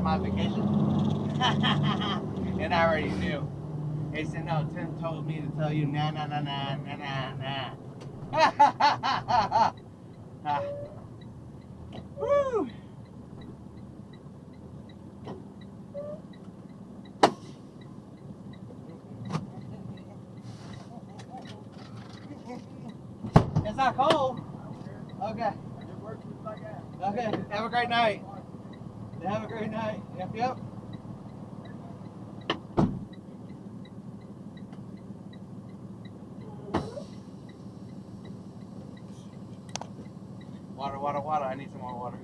my vacation. And I already knew. He said, no, Tim told me to tell you, nah, nah, nah, nah, nah, nah, nah. Woo! It's not cold. Okay. Okay. Have a great night. Have a great night. Yep, yep. Water, water, water. I need some more water.